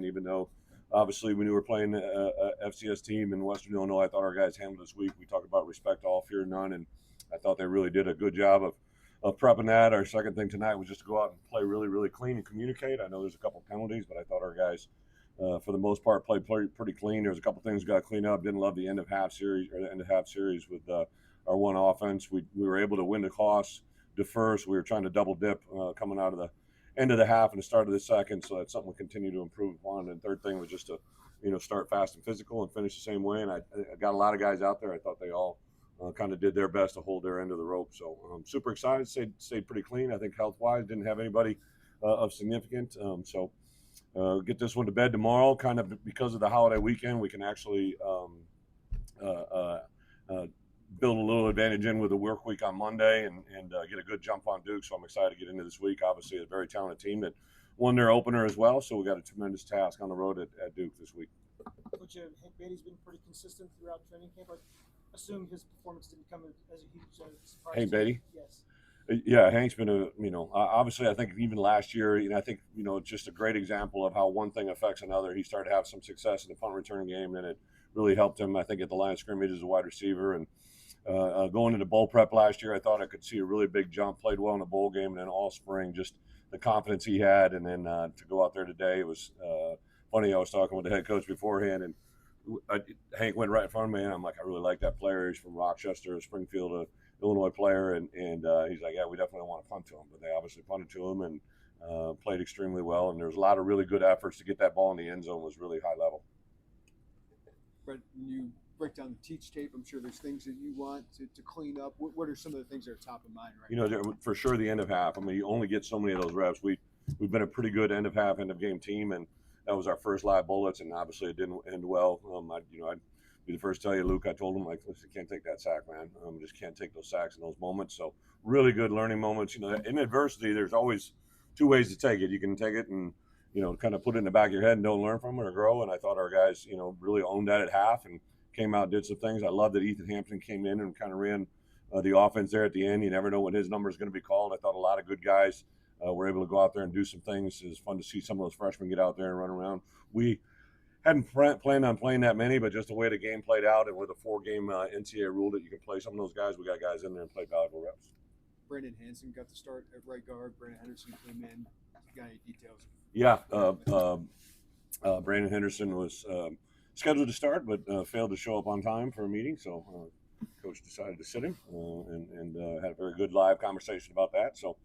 weekend, even though obviously when we were playing a FCS team in Western Illinois, I thought our guys handled this week. We talked about respect, all fear none, and I thought they really did a good job of prepping that. Our second thing tonight was just to go out and play really, really clean and communicate. I know there's a couple penalties, but I thought our guys, for the most part, played pretty clean. There's a couple things got to clean up. Didn't love the end of half series with our one offense. We were able to win the toss, defer, so we were trying to double dip coming out of the end of the half and the start of the second. So that's something we'll continue to improve upon. And third thing was just to start fast and physical and finish the same way. And I got a lot of guys out there. I thought they all kind of did their best to hold their end of the rope. So I'm super excited. Stayed pretty clean. I think health-wise didn't have anybody of significant. Get this one to bed tomorrow. Kind of because of the holiday weekend, we can actually build a little advantage in with the work week on Monday and get a good jump on Duke. So I'm excited to get into this week. Obviously, a very talented team that won their opener as well. So we got a tremendous task on the road at Duke this week. Coach, Hank Batty's been pretty consistent throughout training camp. I assume his performance didn't come as a huge surprise. Hank Batty? Yes. Yeah, Hank's been obviously I think even last year, I think, just a great example of how one thing affects another. He started to have some success in the punt return game, and it really helped him, I think, at the line of scrimmage as a wide receiver. And going into bowl prep last year, I thought I could see a really big jump, played well in the bowl game, and then all spring, just the confidence he had. And then to go out there today, it was funny. I was talking with the head coach beforehand, and Hank went right in front of me, and I'm like, I really like that player. He's from Rochester, Springfield, Illinois player, and he's like, yeah, we definitely want to punt to him. But they obviously punted to him and played extremely well. And there was a lot of really good efforts to get that ball in the end zone. Was really high level. Brett, when you break down the teach tape, I'm sure there's things that you want to clean up. What are some of the things that are top of mind right now? For sure the end of half. I mean, you only get so many of those reps. We've been a pretty good end of half, end of game team, and that was our first live bullets, and obviously it didn't end well. I'd be the first to tell you, Luke, I told him, like, listen, can't take that sack, man. Just can't take those sacks in those moments. So really good learning moments. In adversity, there's always two ways to take it. You can take it and, kind of put it in the back of your head and don't learn from it or grow. And I thought our guys, really owned that at half and came out and did some things. I love that Ethan Hampton came in and kind of ran the offense there at the end. You never know when his number is going to be called. I thought a lot of good guys were able to go out there and do some things. It was fun to see some of those freshmen get out there and run around. We hadn't planned on playing that many, but just the way the game played out and with a 4-game NCAA rule that you can play some of those guys, we got guys in there and played valuable reps. Brandon Hanson got to start at right guard. Brandon Henderson came in. You got any details? Yeah, Brandon Henderson was scheduled to start, but failed to show up on time for a meeting, so coach decided to sit him and had a very good live conversation about that. So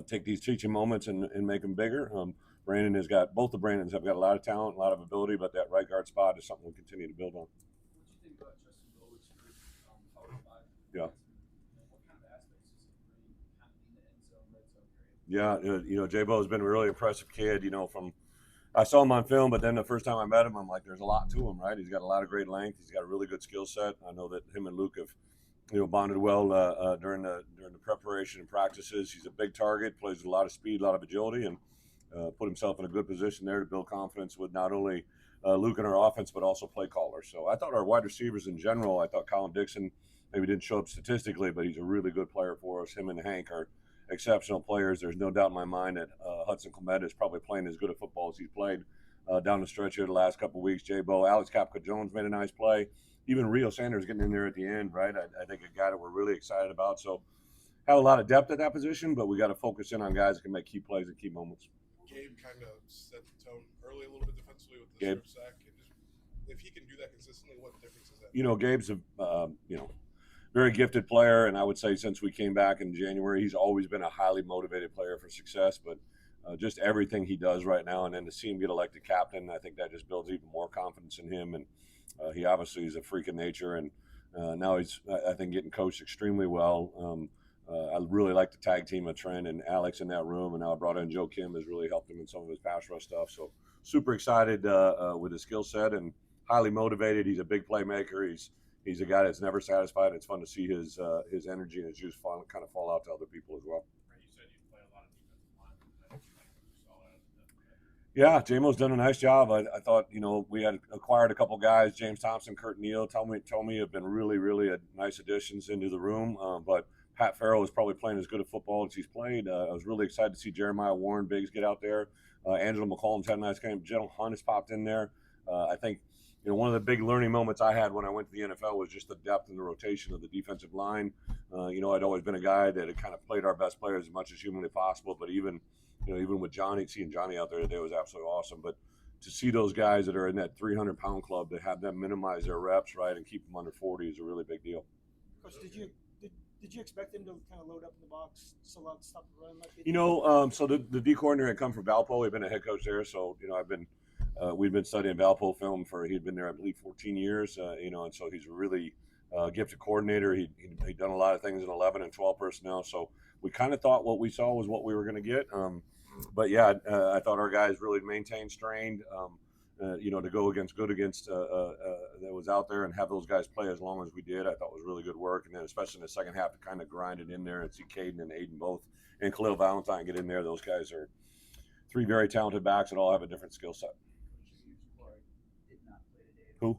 take these teaching moments and make them bigger. Brandon both the Brandons have got a lot of talent, a lot of ability, but that right guard spot is something we continue to build on. What do you think about Justin Bowley's Power 5? Yeah. What kind of aspects does he bring kind of in the end zone, red zone area? Yeah, J-Bo has been a really impressive kid, I saw him on film, but then the first time I met him, I'm like, there's a lot to him, right? He's got a lot of great length. He's got a really good skill set. I know that him and Luke have, bonded well during the preparation and practices. He's a big target, plays with a lot of speed, a lot of agility, and put himself in a good position there to build confidence with not only Luke in our offense, but also play callers. So I thought our wide receivers in general, I thought Colin Dixon maybe didn't show up statistically, but he's a really good player for us. Him and Hank are exceptional players. There's no doubt in my mind that Hudson Clement is probably playing as good a football as he's played down the stretch here the last couple of weeks. J-Bo, Alex Kapka-Jones made a nice play. Even Rio Sanders getting in there at the end, right? I think a guy that we're really excited about. So have a lot of depth at that position, but we got to focus in on guys that can make key plays and key moments. Gabe kind of set the tone early a little bit defensively with the strip sack. And if he can do that consistently, what difference is that? Gabe's a very gifted player, and I would say since we came back in January, he's always been a highly motivated player for success. But just everything he does right now, and then to see him get elected captain, I think that just builds even more confidence in him. And he obviously is a freak of nature, and now he's, I think, getting coached extremely well. I really like the tag team of Trent and Alex in that room, and now I brought in Joe Kim has really helped him in some of his pass rush stuff. So super excited with his skill set and highly motivated. He's a big playmaker. He's a guy that's never satisfied. It's fun to see his energy and his juice kind of fall out to other people as well. You said you play a lot of defensive line. Yeah, JMO's done a nice job. I thought, we had acquired a couple guys, James Thompson, Kurt Neal, told me have been really, really nice additions into the room. But Pat Farrell is probably playing as good a football as he's played. I was really excited to see Jeremiah Warren Biggs get out there. Angela McCollum's had a nice game. Jenna Hunt has popped in there. I think one of the big learning moments I had when I went to the NFL was just the depth and the rotation of the defensive line. I'd always been a guy that had kind of played our best players as much as humanly possible, but even with Johnny, seeing Johnny out there today was absolutely awesome. But to see those guys that are in that 300-pound club, to have them minimize their reps, right, and keep them under 40 is a really big deal. Coach, did you expect them to kind of load up in the box, so stop the run like they did? So the D coordinator had come from Valpo. He'd been a head coach there, so we've been studying Valpo film he'd been there, I believe, 14 years, and so he's a really gifted coordinator. He'd done a lot of things in 11 and 12 personnel, so we kind of thought what we saw was what we were going to get. But yeah, I thought our guys really maintained strained, to go against that was out there and have those guys play as long as we did, I thought was really good work. And then especially in the second half to kind of grind it in there and see Caden and Aiden both and Khalil Valentine get in there. Those guys are three very talented backs that all have a different skill set. Who?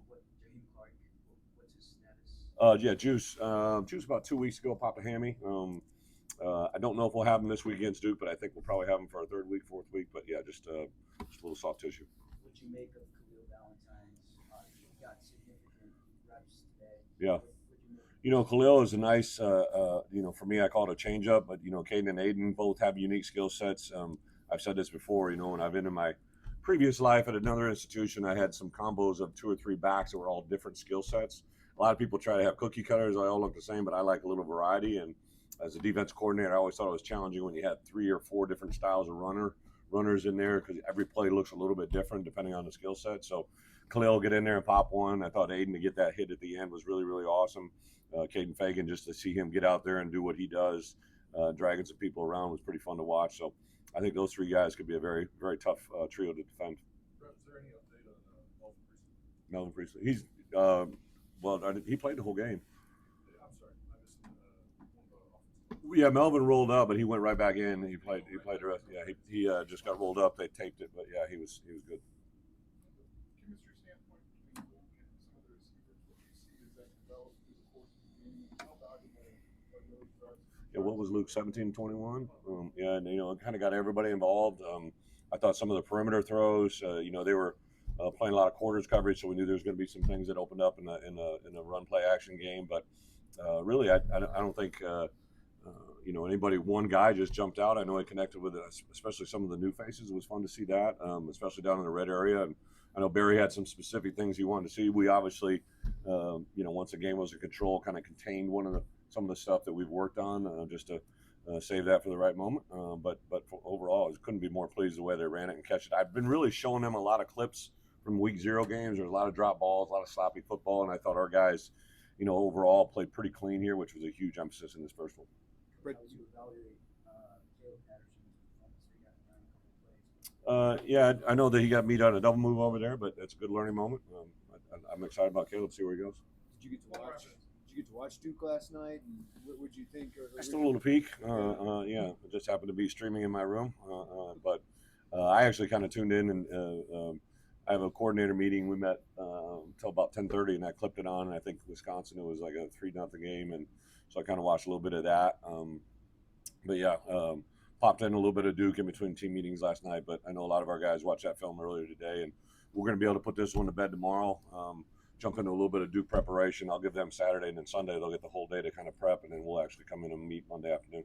Juice. Juice about 2 weeks ago popped a hammy. I don't know if we'll have him this week against Duke, but I think we'll probably have him for our third week, fourth week. But yeah, just a little soft tissue. What you make of Khalil Valentine's? He got significant reps today. Yeah. Khalil is a nice, for me, I call it a change-up. But, Caden and Aiden both have unique skill sets. I've said this before, when I've been in my previous life at another institution, I had some combos of 2 or 3 backs that were all different skill sets. A lot of people try to have cookie cutters. They all look the same, but I like a little variety. And as a defense coordinator, I always thought it was challenging when you had 3 or 4 different styles of runners in there, because every play looks a little bit different depending on the skill set. So Khalil get in there and pop one. I thought Aiden to get that hit at the end was really, really awesome. Caden Fagan, just to see him get out there and do what he does, dragging some people around, was pretty fun to watch. So I think those 3 guys could be a very, very tough trio to defend. Is there any update on Melvin Priestley? He's he played the whole game. I'm sorry, I missed Yeah, Melvin rolled up, but he went right back in. He played the rest. Yeah, he just got rolled up. They taped it, but yeah, he was good. chemistry standpoint between Luke and some of the receivers, what do you see as that develops through the course of the game? How valuable are those drives? Yeah, what was Luke, 17-21? Yeah, and it kind of got everybody involved. I thought some of the perimeter throws, they were playing a lot of quarters coverage, so we knew there was going to be some things that opened up in a run play action game. But really, I don't think anybody, one guy just jumped out. I know he connected with especially some of the new faces. It was fun to see that, especially down in the red area. And I know Barry had some specific things he wanted to see. We obviously, once the game was in control, kind of contained some of the stuff that we've worked on just to save that for the right moment. But overall, I couldn't be more pleased the way they ran it and catch it. I've been really showing them a lot of clips from week 0 games. There's a lot of drop balls, a lot of sloppy football, and I thought our guys, overall played pretty clean here, which was a huge emphasis in this first one. How would you evaluate Caleb Patterson's performance? Yeah, I know that he got beat on a double move over there, but that's a good learning moment. I'm excited about Caleb, see where he goes. Did you get to watch Duke last night? And what would you think? I still a little peek. Yeah, it just happened to be streaming in my room. But I actually kind of tuned in, and I have a coordinator meeting. We met until about 10:30, and I clipped it on. And I think Wisconsin, it was like a 3-0 game, and so I kind of watched a little bit of that. But yeah, popped in a little bit of Duke in between team meetings last night. But I know a lot of our guys watched that film earlier today, and we're going to be able to put this one to bed tomorrow. Jump into a little bit of Duke preparation. I'll give them Saturday, and then Sunday they'll get the whole day to kind of prep, and then we'll actually come in and meet Monday afternoon.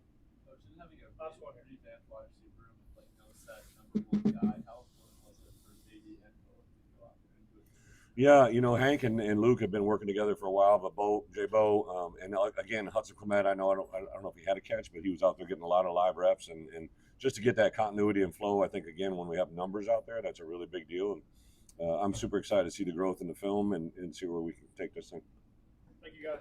Having a last one revamp wide receiver room with no set number 1 guy, how important was it for Baby and Bo to go out there and do it? Yeah, Hank and Luke have been working together for a while, but J Bo, and again, Hudson Clement, I don't know if he had a catch, but he was out there getting a lot of live reps, and just to get that continuity and flow, I think, again, when we have numbers out there, that's a really big deal. And I'm super excited to see the growth in the film and see where we can take this thing. Thank you, guys.